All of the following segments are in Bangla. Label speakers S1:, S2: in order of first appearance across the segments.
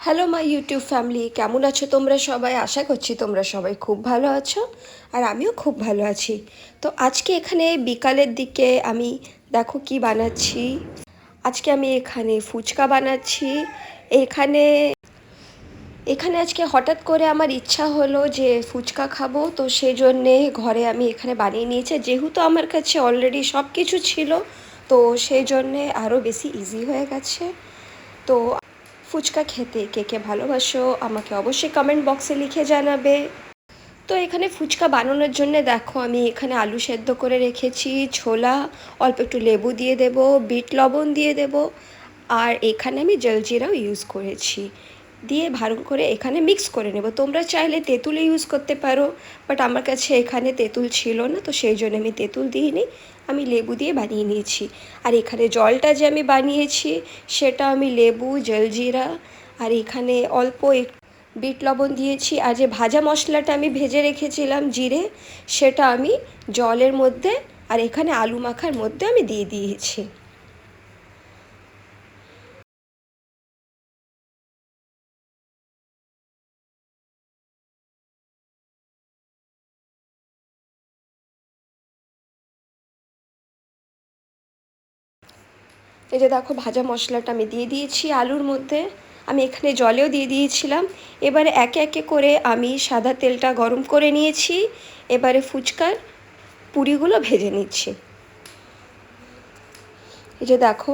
S1: হ্যালো মাই ইউটিউব ফ্যামিলি, কেমন আছো তোমরা সবাই? আশা করছি তোমরা সবাই খুব ভালো আছো আর আমিও খুব ভালো আছি। তো আজকে এখানে বিকালের দিকে আমি দেখো কি বানাচ্ছি। আজকে আমি এখানে ফুচকা বানাচ্ছি। এখানে এখানে আজকে হঠাৎ করে আমার ইচ্ছা হলো যে ফুচকা খাবো, তো সেই জন্যে ঘরে আমি এখানে বানিয়ে নিয়েছি। যেহেতু আমার কাছে অলরেডি সব কিছু ছিল, তো সেই জন্যে আরও বেশি ইজি হয়ে গেছে। তো ফুচকা খেতে কে কে ভালোবাসো আমাকে অবশ্যই কমেন্ট বক্সে লিখে জানাবে। তো এখানে ফুচকা বানানোর জন্য দেখো আমি এখানে আলু সেদ্ধ করে রেখেছি, ছোলা, অল্প একটু লেবু দিয়ে দেব, বিট লবণ দিয়ে দেব, আর এখানে আমি জলজিরাও ইউজ করেছি, দিয়ে ভালো করে এখানে মিক্স করে নেব। তোমরা চাইলে তেঁতুল ইউজ করতে পারো, বাট আমার কাছে এখানে তেঁতুল ছিল না, তো সেই জন্য আমি তেঁতুল দিইনি, আমি লেবু দিয়ে বানিয়ে নিয়েছি। আর এখানে জলটা যে আমি বানিয়েছি সেটা আমি লেবু, জলজিরা আর এখানে অল্প বিট লবণ দিয়েছি। আর যে ভাজা মশলাটা আমি ভেজে রেখেছিলাম জিরে, সেটা আমি জলের মধ্যে আর এখানে আলু মাখার মধ্যে আমি দিয়ে দিয়েছি। এই যে দেখো ভাজা মশলাটা আমি দিয়ে দিয়েছি আলুর মধ্যে, আমি এখানে জলেও দিয়ে দিয়েছিলাম। এবারে একে একে করে আমি সাদা তেলটা গরম করে নিয়েছি, এবারে ফুচকার পুরিগুলো ভেজে নিচ্ছি। এই যে দেখো,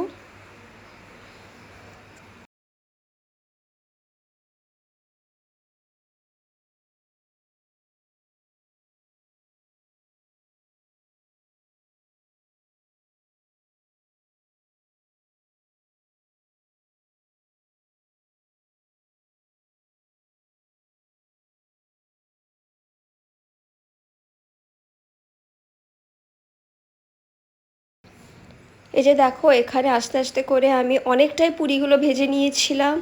S1: এই যে দেখো এখানে আস্তে আস্তে করে আমি অনেকটাই পুরিগুলো ভেজে নিয়েছিলাম।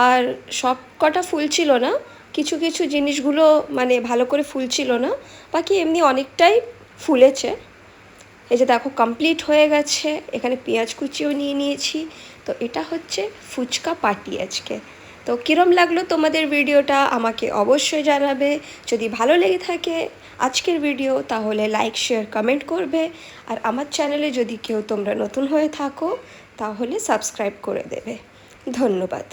S1: আর সব কটা ফুলছিল না, কিছু কিছু জিনিসগুলো মানে ভালো করে ফুলছিল না, বাকি এমনি অনেকটাই ফুলেছে। এই যে দেখো কমপ্লিট হয়ে গেছে, এখানে পেঁয়াজ কুচিও নিয়ে নিয়েছি। তো এটা হচ্ছে ফুচকা পার্টি আজকে। তো কীরম লাগলো তোমাদের ভিডিওটা আমাকে অবশ্যই জানাবে। যদি ভালো লেগে থাকে আজকের ভিডিও তাহলে লাইক, শেয়ার, কমেন্ট করবে। আর আমার চ্যানেলে যদি কেউ তোমরা নতুন হয়ে থাকো তাহলে সাবস্ক্রাইব করে দেবে। ধন্যবাদ।